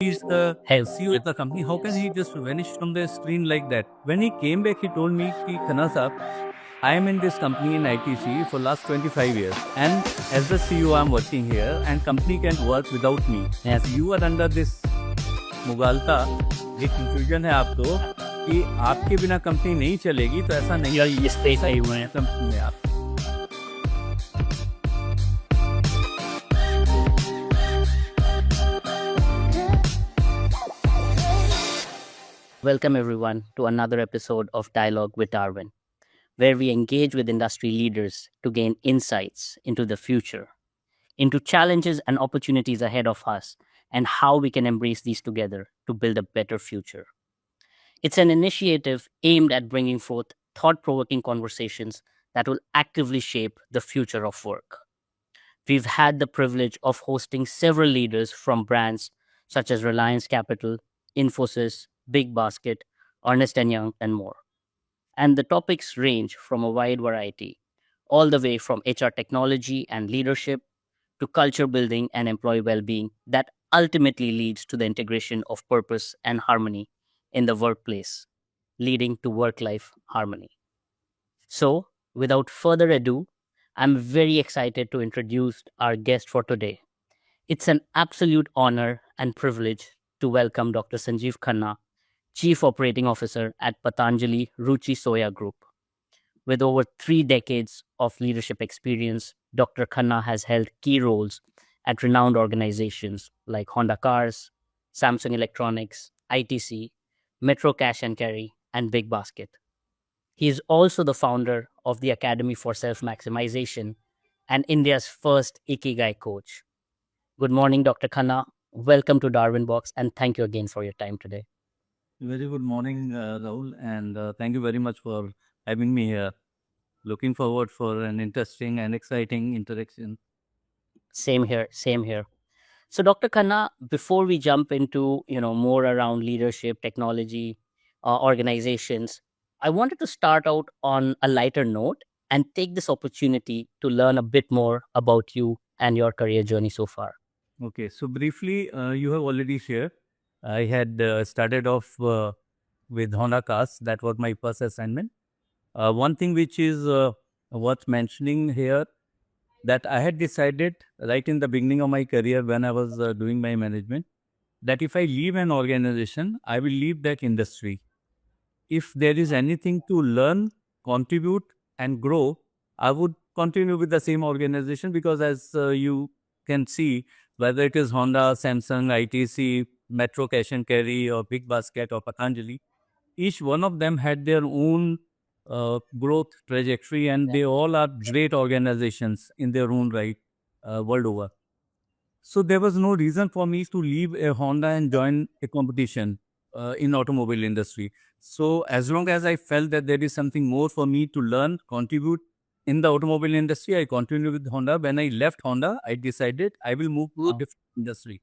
He's the CEO of the company. How can he just vanish from the screen like that? When he came back, he told me, Ki, Khanna Saab, I am in this company in ITC for last 25 years. And as the CEO, I'm working here and company can work without me. As you are under this मुगालता, ये confusion है आपको कि आपके बिना company नहीं चलेगी तो ऐसा नहीं ये स्पेस नहीं हुए हैं कंपनी में आप Welcome everyone to another episode of Dialogue with Darwin, where we engage with industry leaders to gain insights into the future, into challenges and opportunities ahead of us, and how we can embrace these together to build a better future. It's an initiative aimed at bringing forth thought-provoking conversations that will actively shape the future of work. We've had the privilege of hosting several leaders from brands such as Reliance Capital, Infosys, Big Basket, Ernst & Young, and more. And the topics range from a wide variety, all the way from HR technology and leadership to culture building and employee well-being that ultimately leads to the integration of purpose and harmony in the workplace, leading to work-life harmony. So, without further ado, I'm very excited to introduce our guest for today. It's an absolute honor and privilege to welcome Dr. Sanjeevv Khanna, Chief Operating Officer at Patanjali Ruchi Soya Group. With over 3 decades of leadership experience, Dr. Khanna has held key roles at renowned organizations like Honda Cars, Samsung Electronics, ITC, Metro Cash and Carry, and Big Basket. He is also the founder of the Academy for Self-Maximization and India's first Ikigai coach. Good morning, Dr. Khanna. Welcome to Darwin Box, and thank you again for your time today. Very good morning, Rahul, and thank you very much for having me here. Looking forward for an interesting and exciting interaction. Same here, same here. So, Dr. Khanna, before we jump into more around leadership, technology, organizations, I wanted to start out on a lighter note and take this opportunity to learn a bit more about you and your career journey so far. Okay, so briefly, you have already shared. I had started off with Honda Cars. That was my first assignment. One thing which is worth mentioning here, that I had decided right in the beginning of my career when I was doing my management, that if I leave an organization, I will leave that industry. If there is anything to learn, contribute, and grow, I would continue with the same organization because as you can see, whether it is Honda, Samsung, ITC, Metro Cash and Carry, or Big Basket, or Patanjali, each one of them had their own growth trajectory, and they all are great organizations in their own right, world over. So there was no reason for me to leave a Honda and join a competition in automobile industry. So as long as I felt that there is something more for me to learn, contribute in the automobile industry, I continued with Honda. When I left Honda, I decided I will move to a different industry.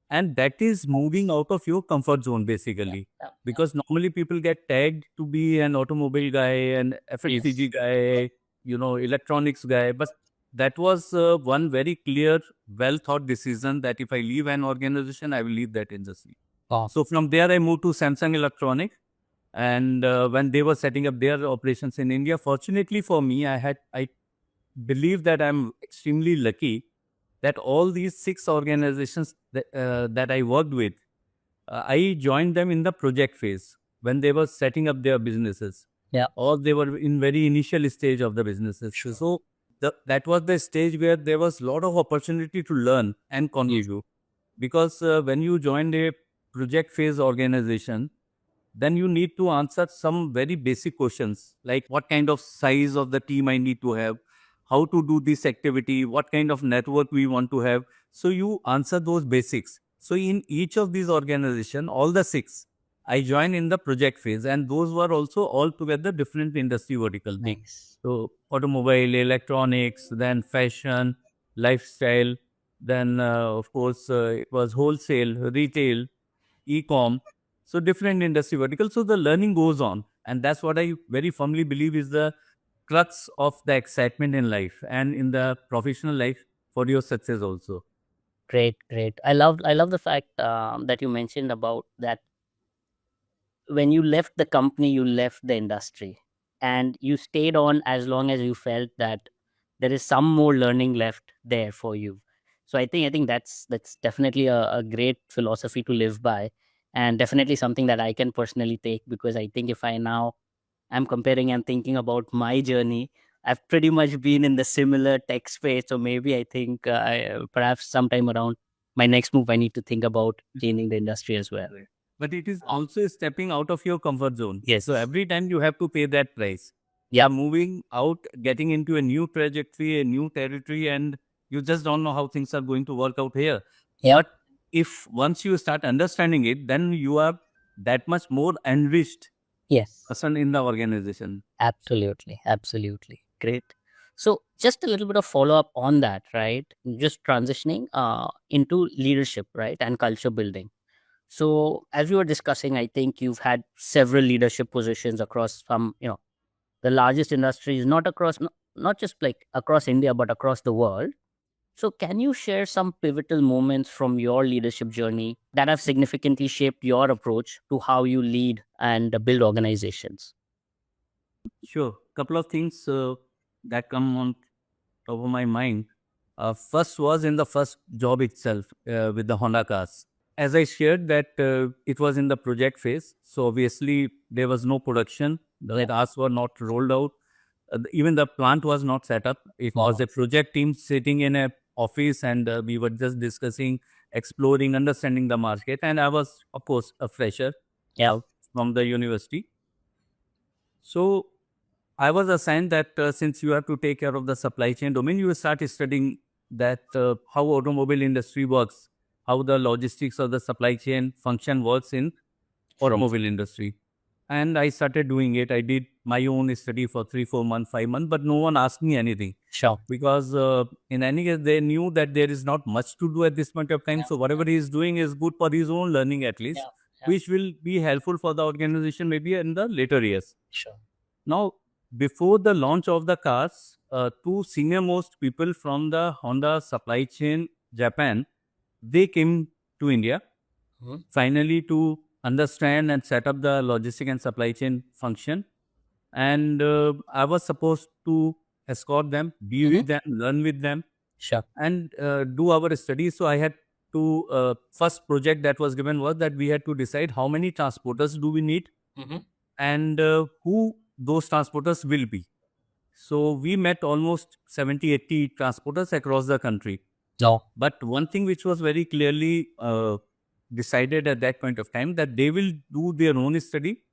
And that is moving out of your comfort zone, basically. Because normally people get tagged to be an automobile guy, an FMCG guy, electronics guy. But that was one very clear, well thought decision that if I leave an organization, I will leave that industry. Wow. So from there, I moved to Samsung Electronics. And when they were setting up their operations in India, fortunately for me, I believe that I'm extremely lucky that all these 6 organizations that I worked with, I joined them in the project phase when they were setting up their businesses. Yeah. Or they were in very initial stage of the businesses. Sure. So that was the stage where there was a lot of opportunity to learn and contribute. Because when you join a project phase organization, then you need to answer some very basic questions like what kind of size of the team I need to have, how to do this activity, what kind of network we want to have. So you answer those basics. So in each of these organizations, all the 6, I joined in the project phase, and those were also all together different industry verticals. Nice. So automobile, electronics, then fashion, lifestyle, then of course it was wholesale, retail, e-com. So different industry verticals. So the learning goes on. And that's what I very firmly believe is the crux of the excitement in life and in the professional life for your success also. Great, great. I love the fact that you mentioned about that when you left the company, you left the industry, and you stayed on as long as you felt that there is some more learning left there for you. So I think that's definitely a great philosophy to live by, and definitely something that I can personally take, because I think if I now I'm comparing and thinking about my journey, I've pretty much been in the similar tech space. So maybe I think perhaps sometime around my next move, I need to think about changing the industry as well. Right. But it is also stepping out of your comfort zone. So Yes. every time you have to pay that price. Yep. Moving out, getting into a new trajectory, a new territory, and you just don't know how things are going to work out here. Yep. But if once you start understanding it, then you are that much more enriched Yes. person in the organization. Absolutely. Absolutely. Great. So just a little bit of follow up on that, right? Just transitioning into leadership, right? And culture building. So as we were discussing, I think you've had several leadership positions across some, the largest industries, not just like across India, but across the world. So can you share some pivotal moments from your leadership journey that have significantly shaped your approach to how you lead and build organizations? Sure. Couple of things that come on top of my mind. First was in the first job itself with the Honda cars. As I shared that it was in the project phase, so obviously there was no production. The Yeah. cars were not rolled out. Even the plant was not set up. It was Wow. a project team sitting in a office, and we were just discussing, exploring, understanding the market. And I was, of course, a fresher Yeah. from the university. So I was assigned that since you have to take care of the supply chain domain, you start studying that how automobile industry works, how the logistics of the supply chain function works in Sure. automobile industry. And I started doing it. I did my own study for 3, 4 months, 5 months, but no one asked me anything Sure. because in any case, they knew that there is not much to do at this point of time. Yeah. So whatever he is doing is good for his own learning at Yeah. least, Yeah. which will be helpful for the organization maybe in the later years. Sure. Now, before the launch of the cars, two senior most people from the Honda supply chain Japan, they came to India Mhm. finally to understand and set up the logistic and supply chain function. And I was supposed to escort them, be Mhm. with them, learn with them, Sure. and do our studies. So I had to first project that was given was that we had to decide how many transporters do we need Mhm. and who those transporters will be. So we met almost 70, 80 transporters across the country. No. But one thing which was very clearly decided at that point of time that they will do their own study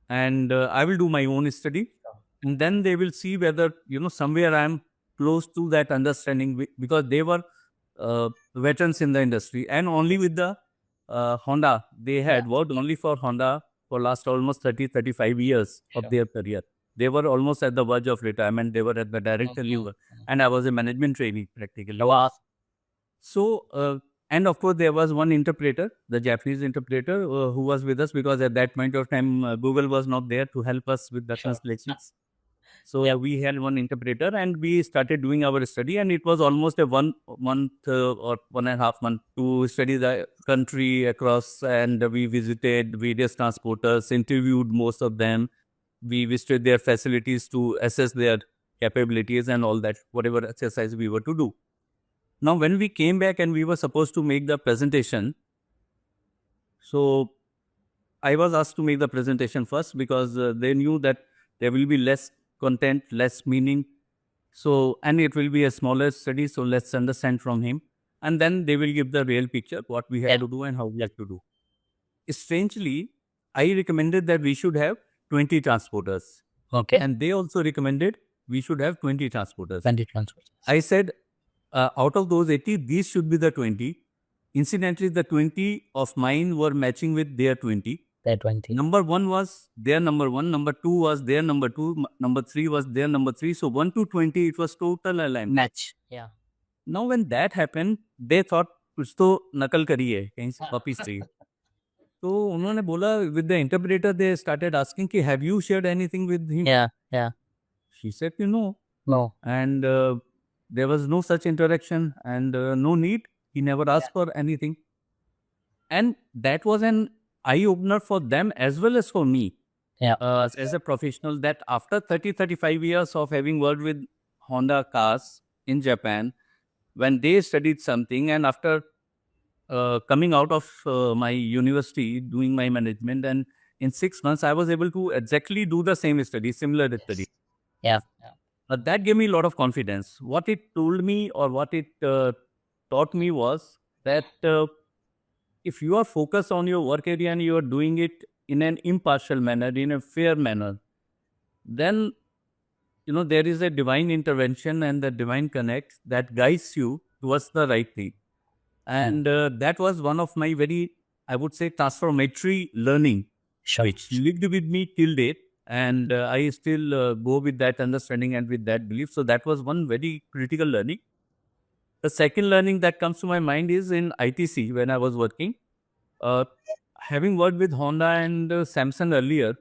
and I will do my own study. And then they will see whether, somewhere I'm close to that understanding because they were veterans in the industry and only with the Honda, they Yeah. had worked only for Honda for last almost 30, 35 years of Sure. their career. They were almost at the verge of retirement. They were at the director Mhm. level and I was a management trainee practically. Wow. So, and of course, there was one interpreter, the Japanese interpreter, who was with us because at that point of time, Google was not there to help us with the Sure. translations. So Yep. we had one interpreter, and we started doing our study. And it was almost a 1 month or 1.5 month to study the country across. And we visited various transporters, interviewed most of them. We visited their facilities to assess their capabilities and all that, whatever exercise we were to do. Now, when we came back and we were supposed to make the presentation, so I was asked to make the presentation first because they knew that there will be less content, less meaning. So, and it will be a smaller study. So, let's understand from him. And then they will give the real picture, what we Yeah. have to do and how we have to do. Strangely, I recommended that we should have 20 transporters. Okay. And they also recommended we should have 20 transporters. 20 transfers. I said, out of those 80, these should be the 20. Incidentally, the 20 of mine were matching with their 20. They're 20. Number one was their number one, number two was their number two, number three was their number three. So 1 to 20, it was total alignment. Match. Yeah. Now, when that happened, they thought, कुछ तो नकल करी है कहीं से वापिस से तो उन्होंने बोला with the interpreter they started asking कि have you shared anything with him? Yeah. Yeah. She said, no. No. And there was no such interaction and no need. He never asked for anything. And that was an eye opener for them as well as for me Yeah. as a professional, that after 35 years of having worked with Honda cars in Japan, when they studied something, and after coming out of my university, doing my management, and in 6 months, I was able to exactly do the same study, similar study. Yes. Yeah. Yeah. That gave me a lot of confidence. What it told me, or what it taught me, was that if you are focused on your work area and you are doing it in an impartial manner, in a fair manner, then there is a divine intervention and the divine connect that guides you towards the right thing. And that was one of my very, I would say, transformatory learning, Sure. which lived with me till date. And I still go with that understanding and with that belief. So that was one very critical learning. The second learning that comes to my mind is in ITC when I was working. Uh, Having worked with Honda and Samsung earlier,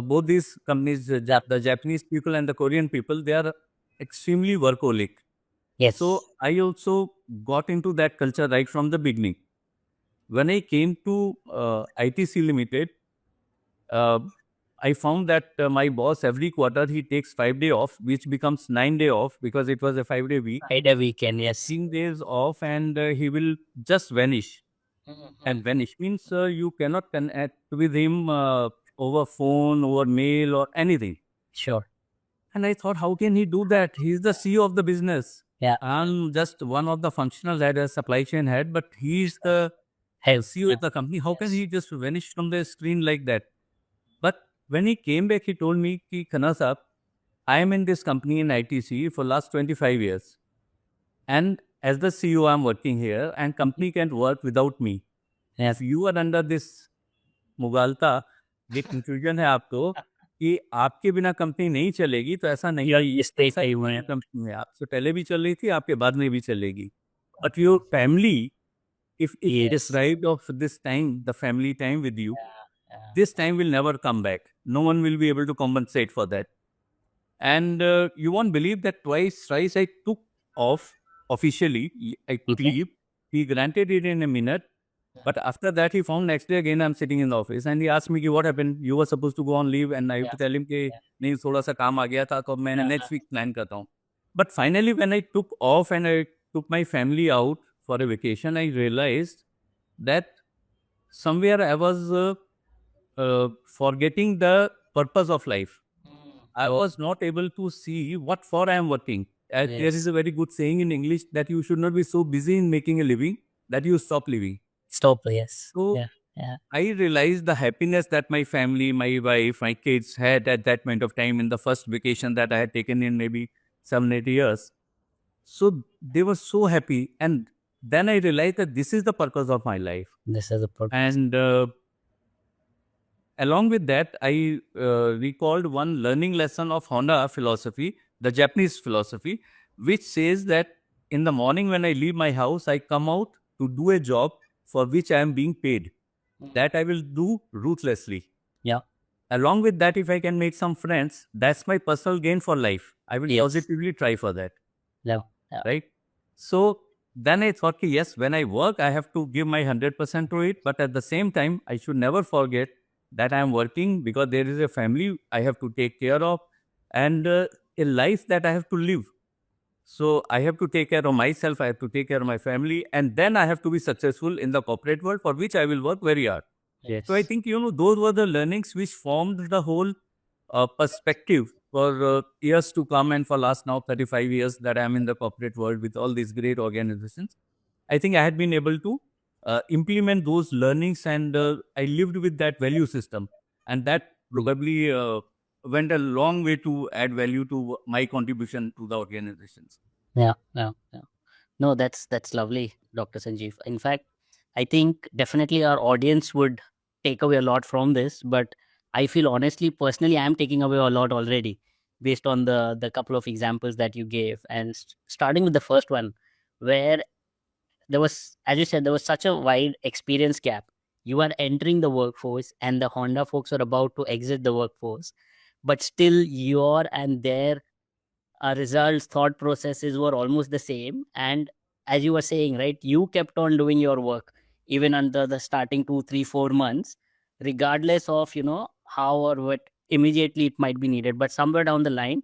both these companies, the Japanese people and the Korean people, they are extremely workaholic. Yes. So I also got into that culture right from the beginning. When I came to ITC Limited, uh, I found that my boss every quarter he takes 5 day off, which becomes 9 day off because it was a 5 day week. Friday weekend. Yes. 15 days off, and he will just vanish. And vanish means you cannot connect with him over phone, over mail, or anything. Sure. And I thought, how can he do that? He's the CEO of the business. Yeah. I'm just one of the functional head, a supply chain head, but he's the Hey. CEO of the company. How can he just vanish from the screen like that? But when he came back, he told me, Ki Khanna Saab, I am in this company in ITC for last 25 years. And as the CEO, I'm working here, and company can't work without me. Yes. If you are under this मुगालता, ये confusion है आपको कि आपके बिना company नहीं चलेगी, तो ऐसा नहीं Yeah. You stay ऐसा safe. Yeah. कंपनी में आपसे पहले भी चल रही थी, आपके बाद में भी चलेगी. But your family, if it Yes. deprived of this time, the family time with you, Yeah. this time will never come back. No one will be able to compensate for that. And you won't believe that thrice I took off officially, I took Okay. leave. He granted it in a minute. But after that, he found next day again I'm sitting in the office, and he asked me, what happened? You were supposed to go on leave, and I have to tell him कि नहीं थोड़ा सा काम आ गया था, तो अब मैंने next week plan करता हूँ. But finally, when I took off and I took my family out for a vacation, I realized that somewhere I was forgetting the purpose of life. I was not able to see what for I am working. There is Yes. a very good saying in English that you should not be so busy in making a living that you stop living. Stop. Yes. So Yeah. Yeah. I realized the happiness that my family, my wife, my kids had at that point of time in the first vacation that I had taken in maybe 7, 8 years. So they were so happy. And then I realized that this is the purpose of my life. This is a purpose. And along with that, I recalled one learning lesson of Honda philosophy, the Japanese philosophy, which says that in the morning when I leave my house, I come out to do a job for which I am being paid. That I will do ruthlessly. Yeah. Along with that, if I can make some friends, that's my personal gain for life. I will Yes. positively try for that. Yeah. Yeah. Right? So then I thought, yes, when I work, I have to give my 100% to it. But at the same time, I should never forget that I am working because there is a family I have to take care of and a life that I have to live. So I have to take care of myself, I have to take care of my family, and then I have to be successful in the corporate world for which I will work very hard. Yes. So I think, those were the learnings which formed the whole perspective for years to come and for last now 35 years that I am in the corporate world with all these great organizations. I think I had been able to implement those learnings, and I lived with that value system. And that probably went a long way to add value to my contribution to the organizations. Yeah. Yeah. Yeah. No, that's lovely, Dr. Sanjeev. In fact, I think definitely our audience would take away a lot from this, but I feel honestly, personally, I'm taking away a lot already based on the couple of examples that you gave. And starting with the first one, where there was, as you said, there was such a wide experience gap. You are entering the workforce, and the Honda folks are about to exit the workforce, but still your and their results, thought processes were almost the same. And as you were saying, right, you kept on doing your work even under the starting 2, 3, 4 months, regardless of, how or what immediately it might be needed, but somewhere down the line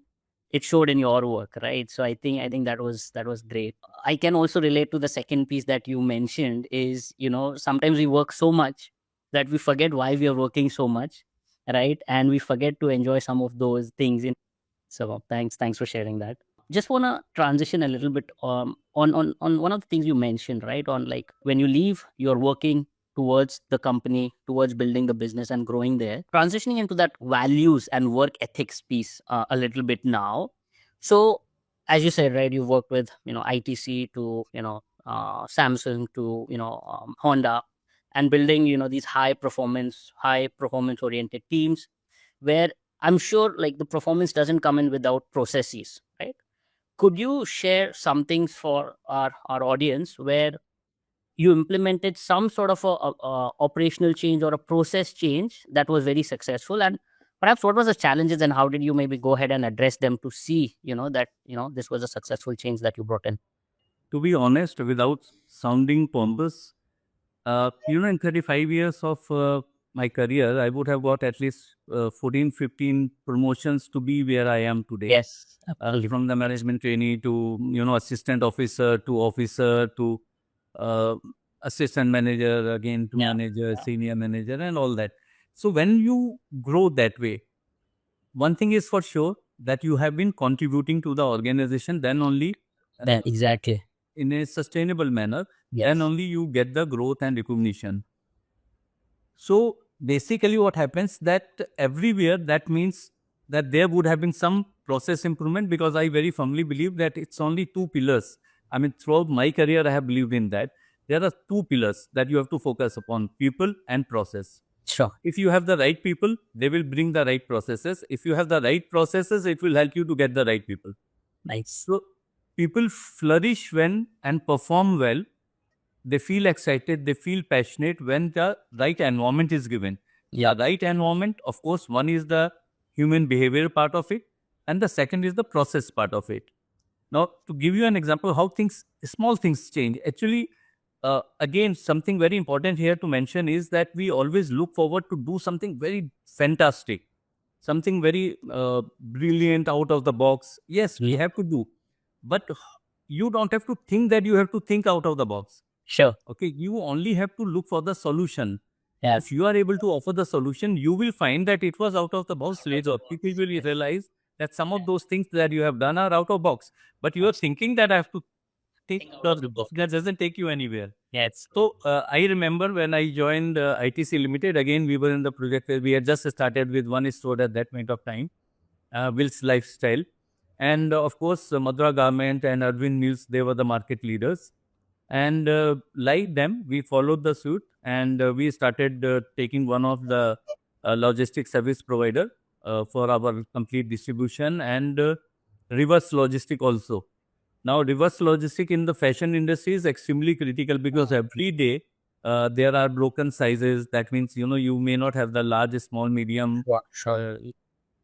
it showed in your work, right? So I think that was great. I can also relate to the second piece that you mentioned is, sometimes we work so much that we forget why we are working so much, right? And we forget to enjoy some of those things. So thanks for sharing that. Just want to transition a little bit on one of the things you mentioned, right? On, like, when you leave, you're working towards the company, towards building the business and growing there. Transitioning into that values and work ethics piece a little bit now. So, as you said, right, you worked with, ITC to, Samsung to, Honda, and building, these high performance oriented teams, where I'm sure, like, the performance doesn't come in without processes, right? Could you share some things for our audience where you implemented some sort of a operational change or a process change that was very successful, and perhaps what was the challenges and how did you maybe go ahead and address them to see, that, this was a successful change that you brought in? To be honest, without sounding pompous, in 35 years of my career, I would have got at least 14, 15 promotions to be where I am today. Yes, absolutely. From the management trainee to, assistant officer to officer to uh, assistant manager, again to Yeah, manager, senior manager, and all that. So when you grow that way, one thing is for sure that you have been contributing to the organization, then only then exactly. in a sustainable manner, then Yes, only you get the growth and recognition. So basically what happens that everywhere that means that there would have been some process improvement, because I very firmly believe that it's only two pillars. I mean, throughout my career, I have believed in that. There are two pillars that you have to focus upon: people and process. sure. If you have the right people, they will bring the right processes. If you have the right processes, it will help you to get the right people. Nice. So people flourish when and perform well. They feel excited, they feel passionate when the right environment is given. Yeah. The right environment, of course, one is the human behavior part of it, and the second is the process part of it. Now, to give you an example, how things, small things change. Actually, again, something very important here to mention is that we always look forward to do something very fantastic, something very brilliant, out of the box. Yes, we Yeah. have to do, but you don't have to think that you have to think out of the box. Sure. Okay, you only have to look for the solution. Yeah. If you are able to offer the solution, you will find that it was out of the box later. People will realize that some of those things that you have done are out of box, but you are thinking that I have to take Think out of the box. that doesn't take you anywhere. Yeah, it's So I remember when I joined ITC Limited, again, we were in the project where we had just started with one store at that point of time, Will's Lifestyle. And of course, Madra Garment and Arvind Mills, they were the market leaders. And like them, we followed the suit, and we started taking one of the logistics service provider for our complete distribution and reverse logistic also. Now, reverse logistic in the fashion industry is extremely critical because every day there are broken sizes. That means, you may not have the large, small, medium, sure. Sure. uh,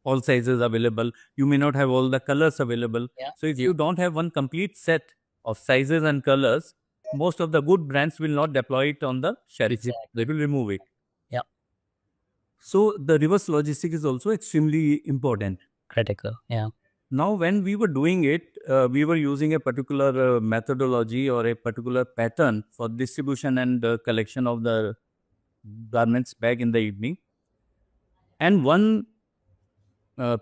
all sizes available. You may not have all the colors available. Yeah. So if you don't have one complete set of sizes and colors, most of the good brands will not deploy it on the shelf. Exactly. They will remove it. Yeah. So the reverse logistic is also extremely important. Critical. Yeah. Now, when we were doing it, we were using a particular methodology or a particular pattern for distribution and collection of the garments back in the evening. And one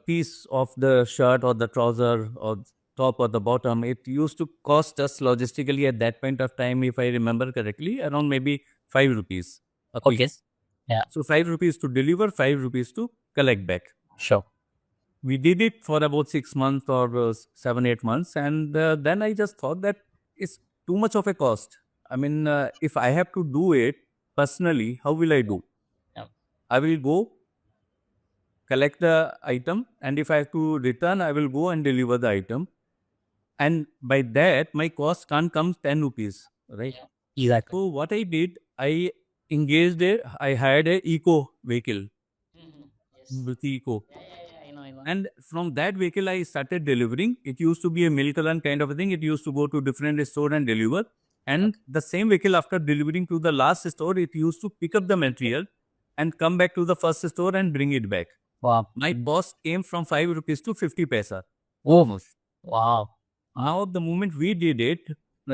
piece of the shirt or the trouser or top or the bottom, it used to cost us logistically at that point of time, if I remember correctly, around maybe 5 rupees a Okay. piece. Yeah. So 5 rupees to deliver, 5 rupees to collect back. Sure. We did it for about 6 months or 7, 8 months, and then I just thought that it's too much of a cost. I mean, if I have to do it personally, how will I do? Yeah. I will go collect the item, and if I have to return, I will go and deliver the item. And by that, my cost can't come 10 rupees, right? Yeah. Exactly. So what I did, I hired a eco vehicle Yes. with eco. Yeah, yeah, yeah. I know. And from that vehicle, I started delivering. It used to be a milk run kind of a thing. It used to go to different store and deliver. And the same vehicle, after delivering to the last store, it used to pick up the material and come back to the first store and bring it back. Wow. My cost came from 5 rupees to 50 paisa. Oh, Almost. wow. Now, the moment we did it,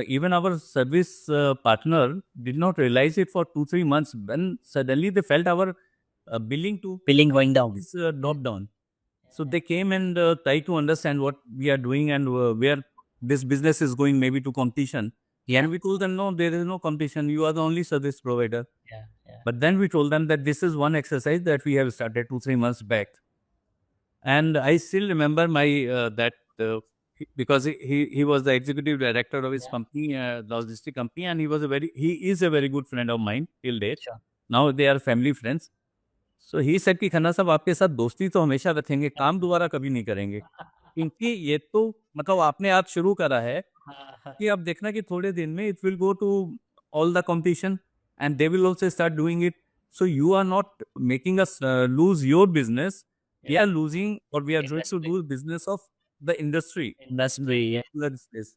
even our service partner did not realize it for 2, 3 months. When suddenly they felt our billing to Billing going down. is dropped down. So they came and tried to understand what we are doing and where this business is going, maybe to competition. Yeah. And we told them, no, there is no competition. You are the only service provider. Yeah. Yeah. But then we told them that this is one exercise that we have started 2, 3 months back. And I still remember my because he was the executive director of his company, logistic company, and he is a very good friend of mine till date. Sure. Now they are family friends. So he said कि खन्ना साहब आपके साथ दोस्ती तो हमेशा रखेंगे, काम दोबारा कभी नहीं करेंगे, क्योंकि ये तो मतलब आपने आज शुरू करा है कि अब देखना कि थोड़े दिन में it will go to all the competition and they will also start doing it. So you are not making us lose your business. We are losing, or we are going to lose business of the industry. Industry. Yeah. That's this.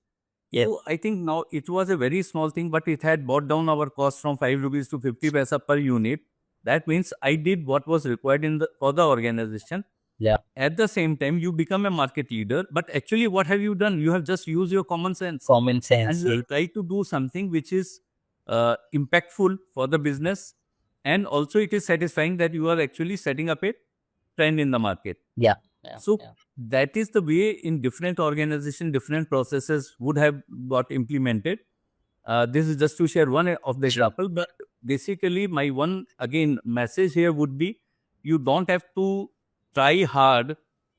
Yeah. So I think now it was a very small thing, but it had brought down our cost from 5 rupees to 50 paisa per unit. That means I did what was required for the organization. Yeah. At the same time, you become a market leader. But actually, what have you done? You have just used your common sense. Common sense. And you try to do something which is impactful for the business. And also, it is satisfying that you are actually setting up a trend in the market. Yeah. So that is the way in different organizations, different processes would have got implemented. This is just to share one of the example, but basically my one again message here would be, you don't have to try hard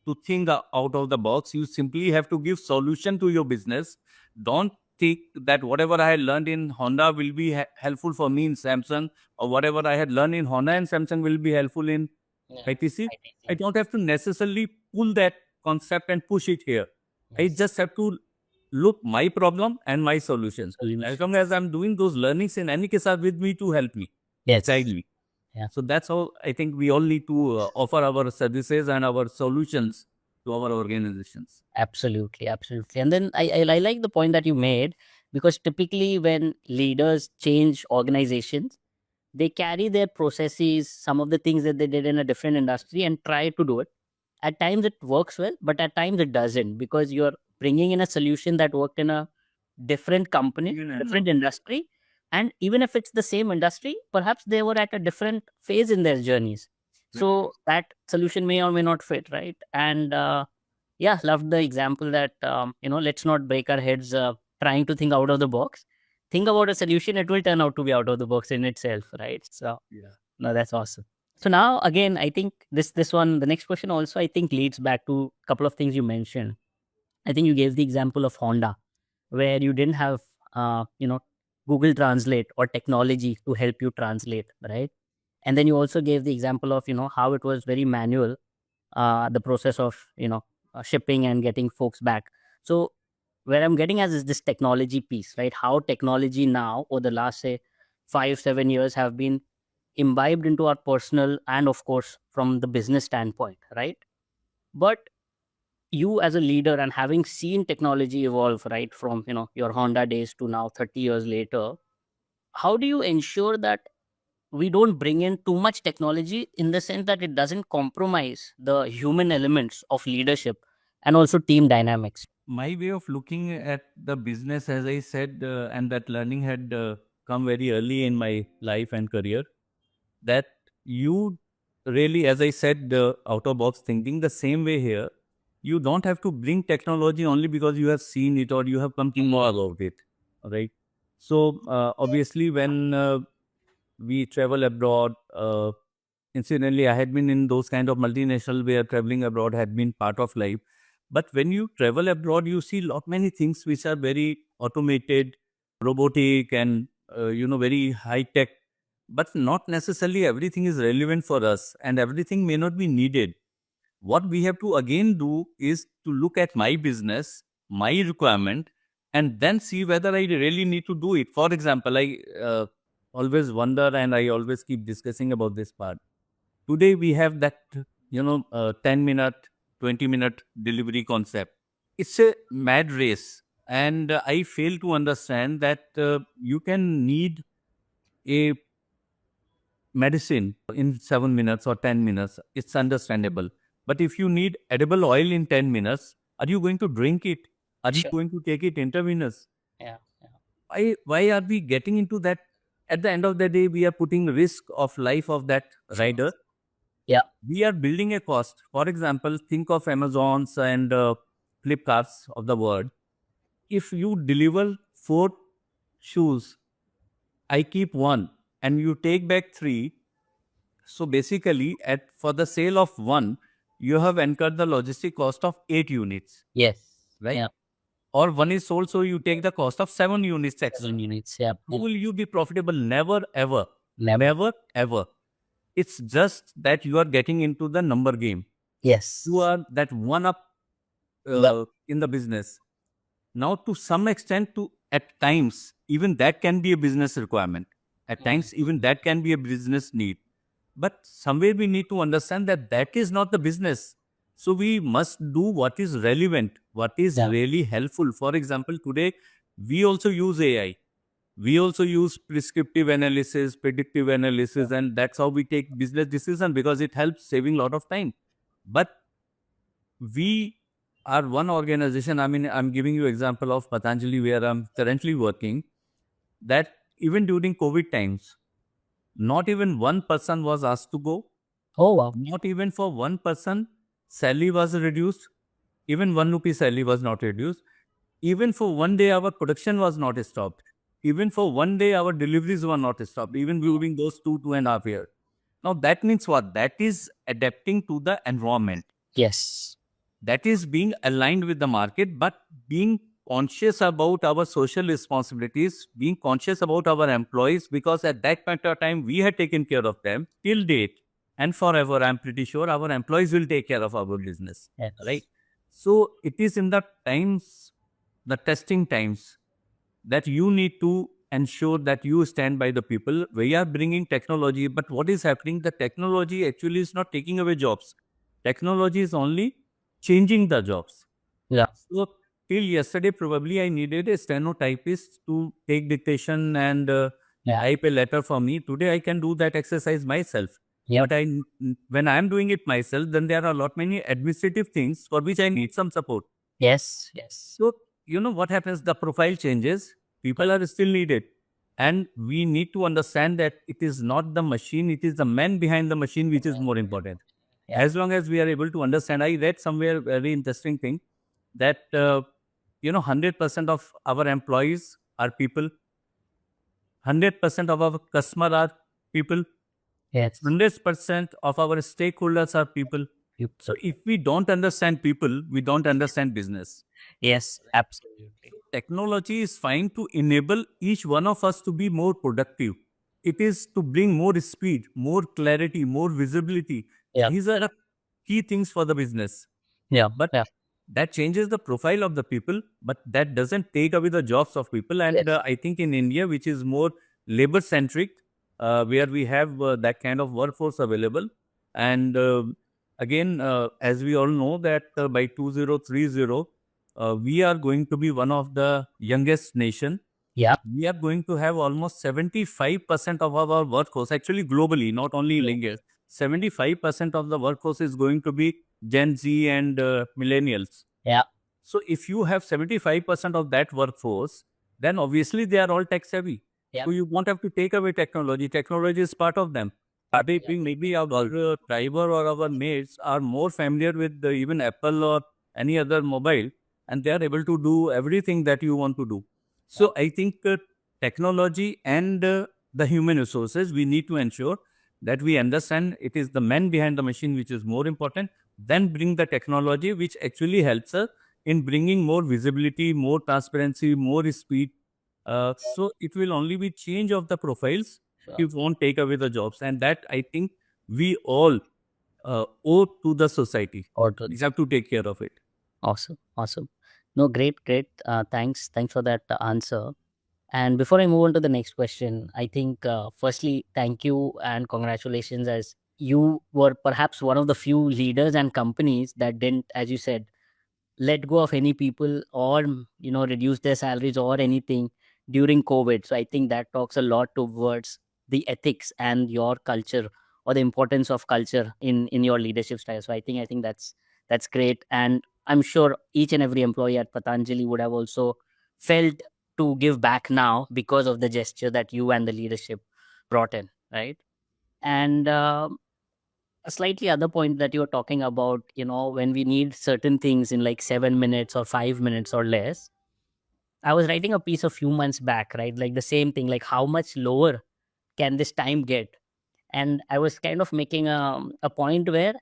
to think out of the box. You simply have to give solution to your business. Don't think that whatever I had learned in Honda will be helpful for me in Samsung, or whatever I had learned in Honda and Samsung will be helpful in ITC. I don't have to necessarily pull that concept and push it here. I just have to look my problem and my solutions. As long as I'm doing those learnings in any case are with me to help me, guide me. Yeah. So that's how I think we all need to offer our services and our solutions to our organizations. Absolutely, absolutely. And then I like the point that you made, because typically when leaders change organizations, they carry their processes, some of the things that they did in a different industry, and try to do it. At times it works well, but at times it doesn't, because you're bringing in a solution that worked in a different company, different industry. And even if it's the same industry, perhaps they were at a different phase in their journeys. So that solution may or may not fit, right? And yeah, loved the example that, let's not break our heads trying to think out of the box. Think about a solution, it will turn out to be out of the box in itself, right? So, no, that's awesome. So now, again, I think this one, the next question also, I think leads back to a couple of things you mentioned. I think you gave the example of Honda, where you didn't have, Google Translate or technology to help you translate, right? And then you also gave the example of, how it was very manual, the process of, shipping and getting folks back. So where I'm getting at is this technology piece, right? How technology now, over the last, say, 5, 7 years, have been imbibed into our personal and, of course, from the business standpoint, right? But you as a leader, and having seen technology evolve, right, from your Honda days to now 30 years later, how do you ensure that we don't bring in too much technology, in the sense that it doesn't compromise the human elements of leadership and also team dynamics? My way of looking at the business, as I said, and that learning had come very early in my life and career, that you really, as I said, out of box thinking, the same way here, you don't have to bring technology only because you have seen it or you have come to know about it, right? So obviously when we travel abroad, incidentally, I had been in those kind of multinational where traveling abroad had been part of life. But when you travel abroad, you see lot many things which are very automated, robotic, and very high tech. But not necessarily everything is relevant for us, and everything may not be needed. What we have to again do is to look at my business, my requirement, and then see whether I really need to do it. For example, I always wonder, and I always keep discussing about this part. Today we have that 10-minute 20-minute delivery concept. It's a mad race. And I fail to understand that you can need a medicine in 7 minutes or 10 minutes. It's understandable. But if you need edible oil in 10 minutes, are you going to drink it? Are you Sure. going to take it intravenous? Yeah. Yeah. Why are we getting into that? At the end of the day, we are putting risk of life of that Sure. rider. Yeah. We are building a cost. For example, think of Amazons and Flipkarts of the world. If you deliver 4 shoes, I keep one, and you take back three. So basically, at for the sale of one, you have incurred the logistic cost of 8 units, Yes. right? Yeah. Or one is sold, so you take the cost of 7 units extra. 7 units. Yeah. How Yeah. will you be profitable? Never, ever. Never. Never, ever. It's just that you are getting into the number game. You Yes. are that one up Yep. in the business. Now, to some extent, to at times, even that can be a business requirement. At times, even that can be a business need. But somewhere we need to understand that that is not the business. So we must do what is relevant, what is Yeah. really helpful. For example, today we also use AI. We also use prescriptive analysis, predictive Yeah. analysis, and that's how we take business decision because it helps saving a lot of time. But we are one organization. I mean, I'm giving you example of Patanjali where I'm currently working. That even during COVID times, not even one person was asked to go. Oh wow. Not even for one person, salary was reduced. Even 1 rupee salary was not reduced. Even for one day, our production was not stopped. Even for one day, our deliveries were not stopped, even during those 2.5 years. Now, that means what? That is adapting to the environment. Yes. That is being aligned with the market, but being conscious about our social responsibilities, being conscious about our employees, because at that point of time, we had taken care of them till date and forever. I'm pretty sure our employees will take care of our business, right? Yes. So it is in the times, the testing times, that you need to ensure that you stand by the people. We are bringing technology, but what is happening? The technology actually is not taking away jobs. Technology is only changing the jobs. Yeah. So till yesterday, probably I needed a stenotypist to take dictation and Yeah. type a letter for me. Today I can do that exercise myself. Yep. But when I am doing it myself, then there are a lot many administrative things for which I need some support. Yes. Yes. So, you know what happens? The profile changes, people are still needed. And we need to understand that it is not the machine, it is the man behind the machine which is more important. Yeah. As long as we are able to understand, I read somewhere very interesting thing that, 100% of our employees are people, 100% of our customer are people, Yes. 100% of our stakeholders are people. You. So if we don't understand people, we don't understand business. Yes. Absolutely. Technology is fine to enable each one of us to be more productive. It is to bring more speed, more clarity, more visibility. Yeah. These are the key things for the business. Yeah. But Yeah. that changes the profile of the people, but that doesn't take away the jobs of people. And Yes. I think in India, which is more labor centric, where we have that kind of workforce available. And again, as we all know, that by 2030, we are going to be one of the youngest nation. Yeah. We are going to have almost 75% of our workforce, actually globally, not only in India. 75% of the workforce is going to be Gen Z and millennials. Yeah. So if you have 75% of that workforce, then obviously they are all tech savvy. Yeah. So you won't have to take away technology. Technology is part of them. Maybe our driver or our mates are more familiar with even Apple or any other mobile, and they are able to do everything that you want to do. Yeah. So I think technology and the human resources, we need to ensure that we understand it is the man behind the machine which is more important, then bring the technology which actually helps us in bringing more visibility, more transparency, more speed. So it will only be change of the profiles. Sure. It won't take away the jobs, and that I think we all owe to the society. Or to. We have to take care of it. Awesome. Awesome. No, great, great. Thanks. Thanks for that answer. And before I move on to the next question, I think firstly, thank you and congratulations as you were perhaps one of the few leaders and companies that didn't, as you said, let go of any people or reduce their salaries or anything during COVID. So I think that talks a lot towards the ethics and your culture, or the importance of culture in your leadership style. So I think that's great, and I'm sure each and every employee at Patanjali would have also felt to give back now because of the gesture that you and the leadership brought in, right? And a slightly other point that you were talking about, when we need certain things in like 7 minutes or 5 minutes or less. I was writing a piece a few months back, right? Like the same thing, like how much lower can this time get? And I was kind of making a point where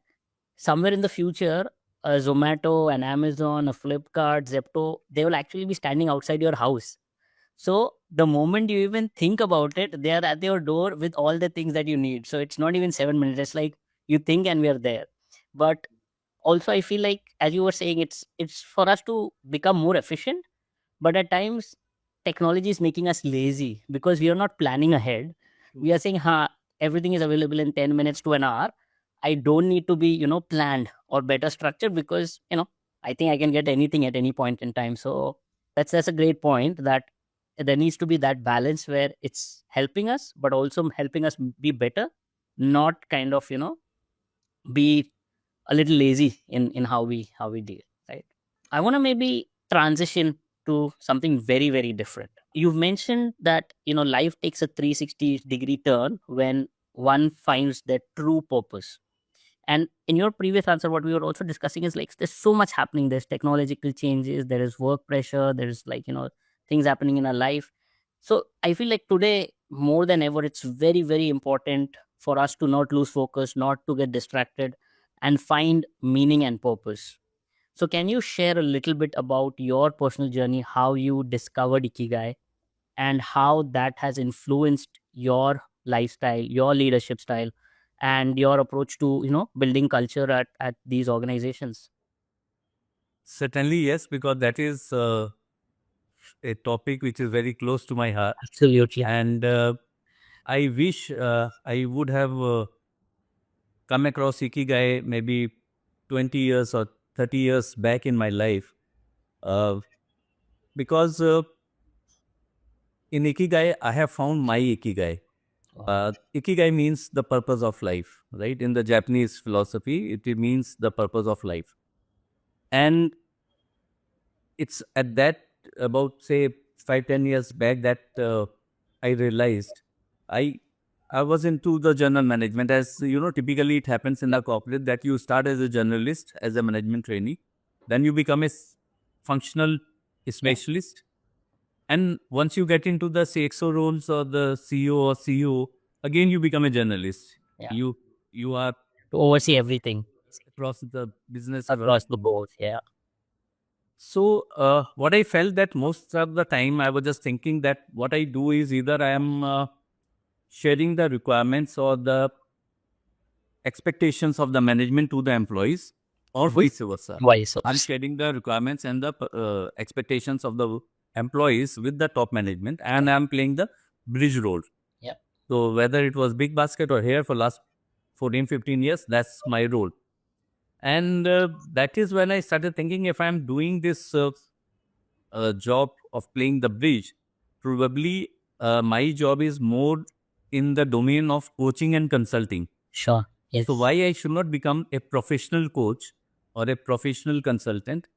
somewhere in the future, a Zomato, an Amazon, a Flipkart, Zepto, they will actually be standing outside your house. So the moment you even think about it, they are at your door with all the things that you need. So it's not even 7 minutes. It's like you think and we are there. But also I feel like, as you were saying, it's for us to become more efficient, but at times technology is making us lazy because we are not planning ahead. True. We are saying, everything is available in 10 minutes to an hour. I don't need to be planned or better structured, because I think I can get anything at any point in time. So that's a great point, that there needs to be that balance where it's helping us but also helping us be better, not kind of be a little lazy in how we deal, right? I want to maybe transition to something very, very different. You've mentioned that life takes a 360-degree turn when one finds their true purpose. And in your previous answer, what we were also discussing is like there's so much happening. There's technological changes, there is work pressure, there's like things happening in our life. So I feel like today more than ever, it's very, very important for us to not lose focus, not to get distracted, and find meaning and purpose. So can you share a little bit about your personal journey, how you discovered Ikigai, and how that has influenced your lifestyle, your leadership style, and your approach to building culture at these organizations? Certainly, yes, because that is a topic which is very close to my heart. Absolutely. And I wish I would have come across Ikigai maybe 20 years or 30 years back in my life. Uh, because in Ikigai, I have found my Ikigai. Wow. Ikigai means the purpose of life, right? In the Japanese philosophy, it means the purpose of life. And it's at that, about say 5-10 years back, that I realized I I was into the general management. As you know, typically it happens in Yep. the corporate that you start as a generalist, as a management trainee, then you become a functional Yeah. specialist, and once you get into the CXO roles or the CEO or CEO, again you become a journalist. Yeah. You are To oversee everything across the business world. across the board. Yeah. So, what I felt that most of the time I was just thinking that what I do is either I am sharing the requirements or the expectations of the management to the employees, or vice versa. Why so? I'm sharing the requirements and the expectations of the employees with the top management, and I'm playing the bridge role. Yeah. So, whether it was Big Basket or here for last 14-15 years, that's my role. And that is when I started thinking, if I'm doing this job of playing the bridge, probably my job is more in the domain of coaching and consulting. Sure. So Yes. why I should not become a professional coach or a professional consultant?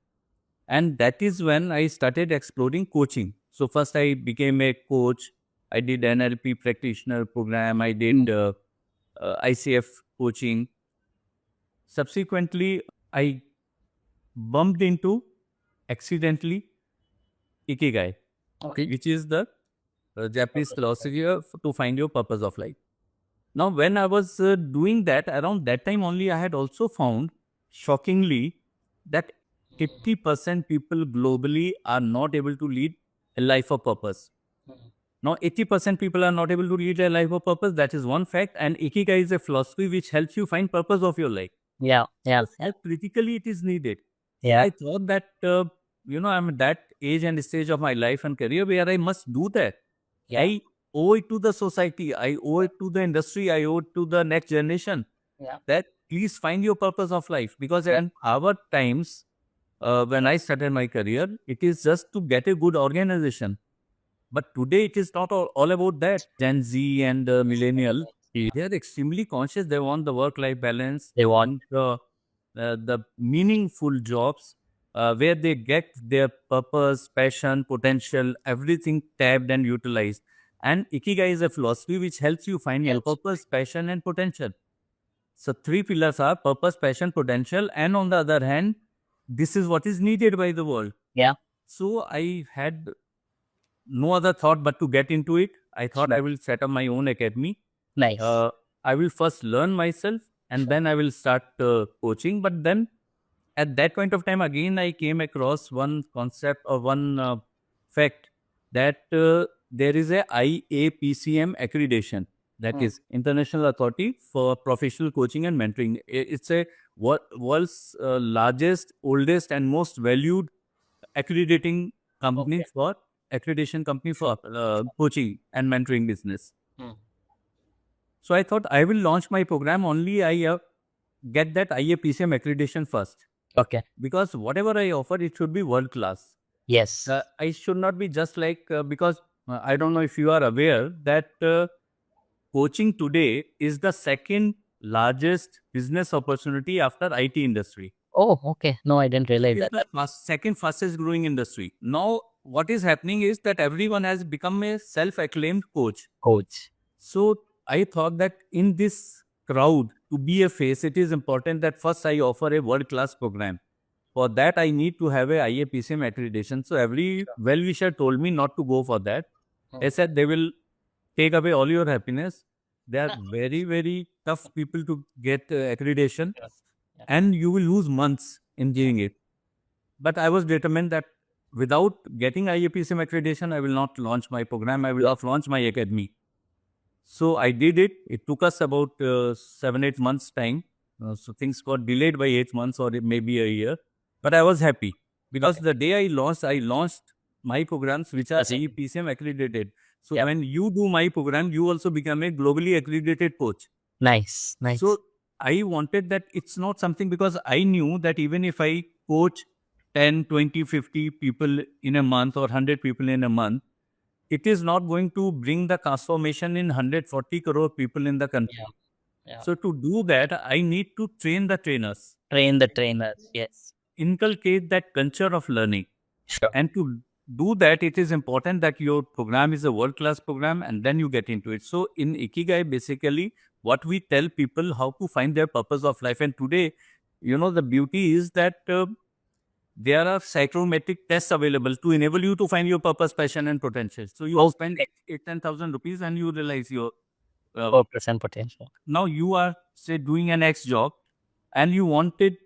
And that is when I started exploring coaching. So first I became a coach. I did NLP practitioner program. I Mm. did ICF coaching. Subsequently, I bumped into accidentally Ikigai, Okay. which is the Japanese philosophy to find your purpose of life. Now, when I was doing that, around that time only, I had also found, shockingly, that 80% people globally are not able to lead a life of purpose. Now, 80% people are not able to lead a life of purpose. That is one fact. And Ikigai is a philosophy which helps you find purpose of your life. Yeah. Yeah. Because Yeah. how critically it is needed. So Yeah. I thought that, I'm at that age and stage of my life and career where I must do that. Yeah. I owe it to the society. I owe it to the industry. I owe it to the next generation. Yeah. that please find your purpose of life. Because in our times, when I started my career, it is just to get a good organization. But today it is not all about that. Gen Z and millennial, they are extremely conscious. They want the work-life balance. They They want. want the meaningful jobs where they get their purpose, passion, potential, everything tapped and utilized. And Ikigai is a philosophy which helps you find your Yes. purpose, passion, and potential. So three pillars are purpose, passion, potential, and on the other hand, this is what is needed by the world. Yeah. So I had no other thought but to get into it. I thought I will set up my own academy. Nice. I will first learn myself and Sure. then I will start coaching. But then at that point of time, again, I came across one concept or one fact that there is a IAPCM accreditation, that Mm. is International Authority for Professional Coaching and Mentoring. It's a world's largest, oldest, and most valued accrediting company Okay. for accreditation company for Sure. Sure. coaching and mentoring business. Mm. So I thought I will launch my program only I get that IAPCM accreditation first, Okay. because whatever I offer, it should be world class. Yes. I should not be just like because I don't know if you are aware that coaching today is the second largest business opportunity after IT industry. Oh, okay. No, I didn't realize Is that. the second fastest growing industry. Now, what is happening is that everyone has become a self-acclaimed coach. Coach. So I thought that in this crowd, to be a face, it is important that first I offer a world-class program. For that, I need to have a IAPCM accreditation. So every Sure. well-wisher told me not to go for that. Mm. They said they will take away all your happiness. They are very, very tough people to get accreditation, Sure. Yeah. and you will lose months in giving it. But I was determined that without getting IAPCM accreditation, I will not launch my program. I will not launch my academy. So I did it. It took us about 7, 8 months time. So things got delayed by 8 months or maybe a year. But I was happy because Okay. the day I launched my programs which are That's it. IAPCM accredited. So Yep. when you do my program, you also become a globally accredited coach. Nice. Nice. So I wanted that it's not something, because I knew that even if I coach 10, 20, 50 people in a month or 100 people in a month, it is not going to bring the transformation in 140 crore people in the Yeah. country. Yeah. So to do that, I need to train the trainers, Train the trainers. Yes. inculcate that culture of learning. Sure. And to do that, it is important that your program is a world-class program and then you get into it. So in Ikigai, basically, what we tell people how to find their purpose of life. And today, the beauty is that there are psychometric tests available to enable you to find your purpose, passion, and potential. So you spend Okay. 8, 10,000 rupees and you realize your 4% potential. now you are say doing an X job and you wanted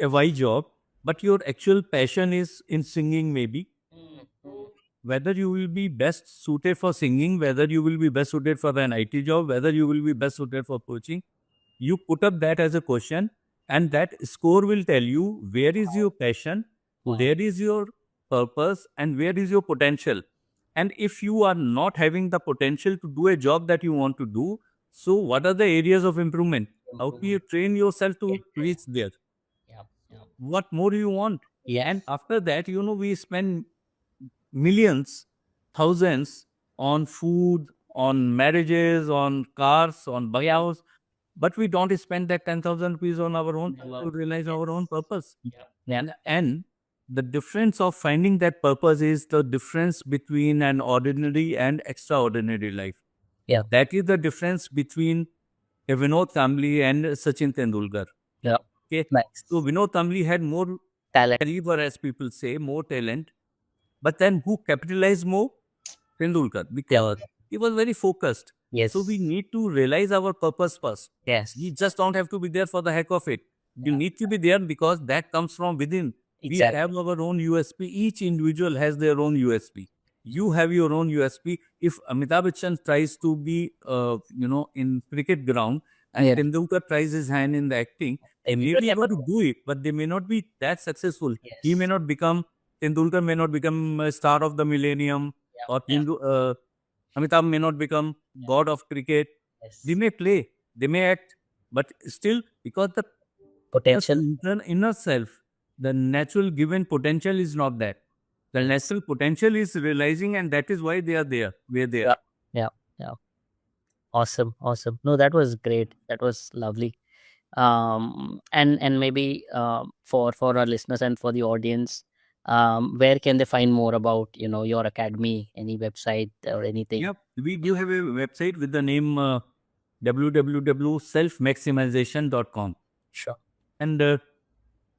a Y job, but your actual passion is in singing maybe. Mm. Mm. Whether you will be best suited for singing, whether you will be best suited for an IT job, whether you will be best suited for coaching, you put up that as a question, and that score will tell you where is your passion, Wow. where is your purpose, and where is your potential. And if you are not having the potential to do a job that you want to do, so what are the areas of improvement? How do you Improvement. train yourself Get to there. reach there? Yeah. Yeah. What more do you want? And Yes. after that, we spend millions, thousands on food, on marriages, on cars, on buyouts, but we don't spend that 10,000 rupees on our own Never. to realize our own Yes. purpose. Yeah. Yeah. And the difference of finding that purpose is the difference between an ordinary and extraordinary life. Yeah. That is the difference between a Vinod Kambli and Sachin Tendulkar. Yeah. Okay. So Nice. Vinod Kambli had more Talent. caliber, as people say, more talent. But then who capitalized more? Tendulkar, Yeah. because he was very focused. So we Yes. need to realize our purpose first. We Yes. just don't have to be there for the heck of it. You Yeah. need to be there because that comes from within. We have Exactly. our own USP. Each individual has their own USP. You have your own USP. If Amitabh Bachchan tries to be, in cricket ground and Yeah. Tendulkar tries his hand in the acting, They they will will be never able to know. do it, but they may not be that successful. He may Yes. not become, Tendulkar may not become a star of the millennium, Yeah. or Yeah. Amitabh may not become Yeah. god of cricket. They Yes. may play, they may act, but still, because the Potential. inner self, the natural given potential is not that. The Yes. natural potential is realizing, and that is why they are there. We're there. Yeah. Yeah. Yeah. Awesome. Awesome. No, that was great. That was lovely. And maybe for our listeners and for the audience, where can they find more about your academy, any website or anything? Yeah, we do have a website with the name www.selfmaximization.com. Sure. And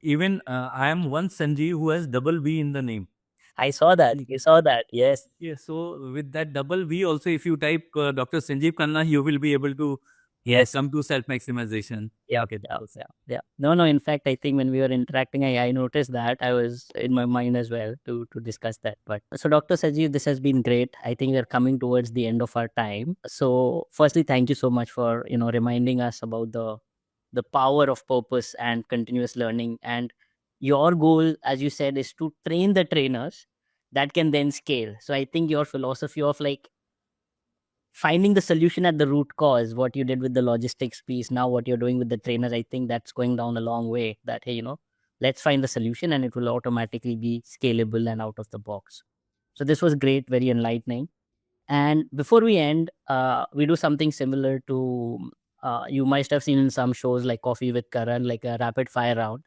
even I am one Sanjeev who has double V in the name. I saw that. You saw that. Yes. Yeah, so with that double V also, if you type Dr. Sanjeev Khanna, you will be able to Yes. come to self maximization. Yeah, Okay. yeah, yeah, yeah. No, no. In fact, I think when we were interacting, I noticed that I was in my mind as well to discuss that. But so, Dr. Sajeev, this has been great. I think we're coming towards the end of our time. So, firstly, thank you so much for reminding us about the power of purpose and continuous learning. And your goal, as you said, is to train the trainers that can then scale. So, I think your philosophy of like finding the solution at the root cause, what you did with the logistics piece, now what you're doing with the trainers, I think that's going down a long way. That, hey, let's find the solution and it will automatically be scalable and out of the box. So this was great, very enlightening. And before we end, we do something similar to you might have seen in some shows like Coffee with Karan, like a rapid fire round.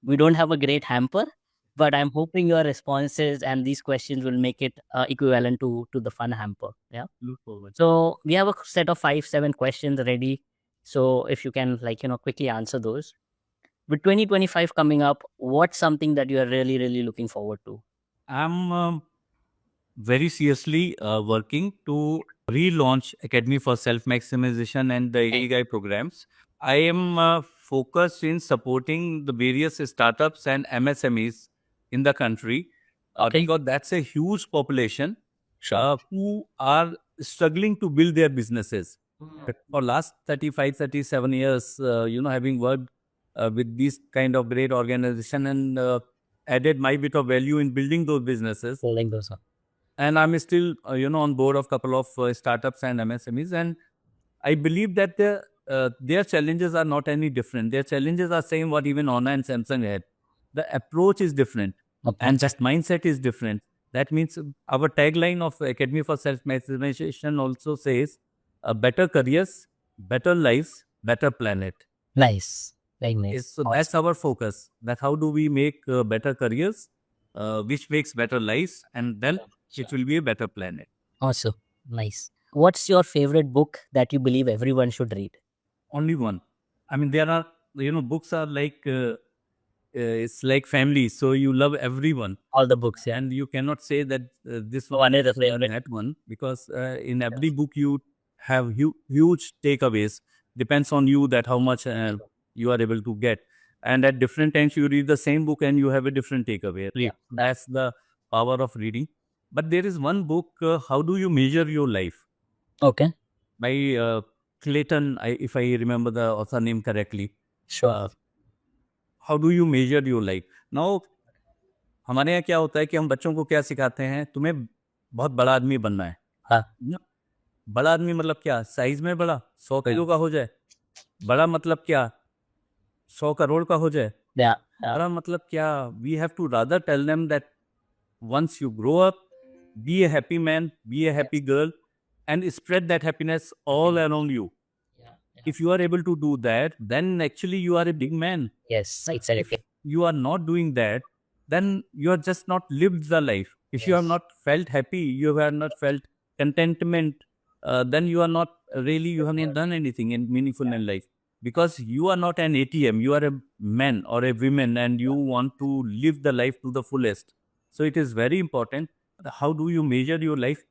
We don't have a great hamper, but I'm hoping your responses and these questions will make it equivalent to the fun hamper. Yeah. Look forward. So we have a set of 5, 7 questions ready. So if you can quickly answer those. With 2025 coming up, what's something that you are really, really looking forward to? I'm very seriously working to relaunch Academy for Self Maximization and the Ikigai programs. I am focused in supporting the various startups and MSMEs in the country Okay. because that's a huge population Sure. who are struggling to build their businesses. For last 35, 37 years, having worked with these kind of great organization and added my bit of value in building those businesses, Rolling those up. and I'm still on board of couple of startups and MSMEs, and I believe that their challenges are not any different. Their challenges are same what even Honor and Samsung had. The approach is different, Okay. and that mindset is different. That means our tagline of Academy for Self Maximization also says, "Better careers, better lives, better planet." Nice. Very nice. So that's our focus. That how do we make better careers, which makes better lives, and then Sure. it will be a better planet. Awesome. Nice. What's your favorite book that you believe everyone should read? Only one. I mean, there are books are like it's like family, so you love everyone, All the books, yeah. and you cannot say that this one One is a is better than favorite. that one because in every book you have huge takeaways. Depends on you that how much you are able to get, and at different times you read the same book and you have a different takeaway. Yeah. Right? That's the power of reading. But there is one book, How Do You Measure Your Life? Okay. By Clayton, if I remember the author name correctly. Sure. How do you major your life now हमारे यहाँ क्या होता है कि हम बच्चों को क्या सिखाते हैं तुम्हें बहुत बड़ा आदमी बनना है हाँ. ना? बड़ा आदमी मतलब क्या साइज में बड़ा 100 किलो का हो जाए बड़ा मतलब क्या 100 करोड़ का हो जाए Yeah. Yeah. बड़ा मतलब क्या we have to rather tell them that once you grow up be a happy man be a happy girl and spread that happiness all around you. Yeah. Yeah. If you are able to do that then actually you are a big man. Yes. If Exactly. you are not doing that, then you are just not lived the life. If you have Yes. not felt happy, you have not felt contentment, then you are not really, you have not done anything in meaningful in life. Because you are not an ATM, you are a man or a woman and you want to live the life to the fullest. So it is very important. How do you measure your life?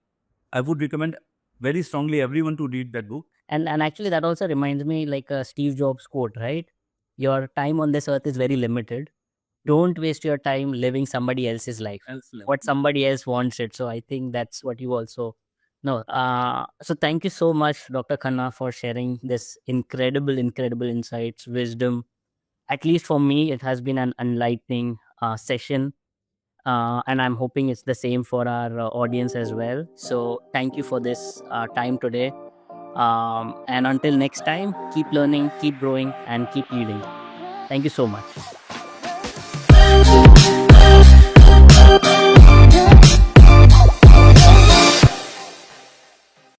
I would recommend very strongly everyone to read that book. And actually that also reminds me like a Steve Jobs quote, right? Your time on this earth is very limited. Don't waste your time living somebody else's life. Excellent. What somebody else wants it. So I think that's what you also know. So thank you so much, Dr. Khanna, for sharing this incredible insights, wisdom. At least for me, it has been an enlightening session. And I'm hoping it's the same for our audience as well. So thank you for this time today. And until next time, keep learning, keep growing, and keep leading. Thank you so much.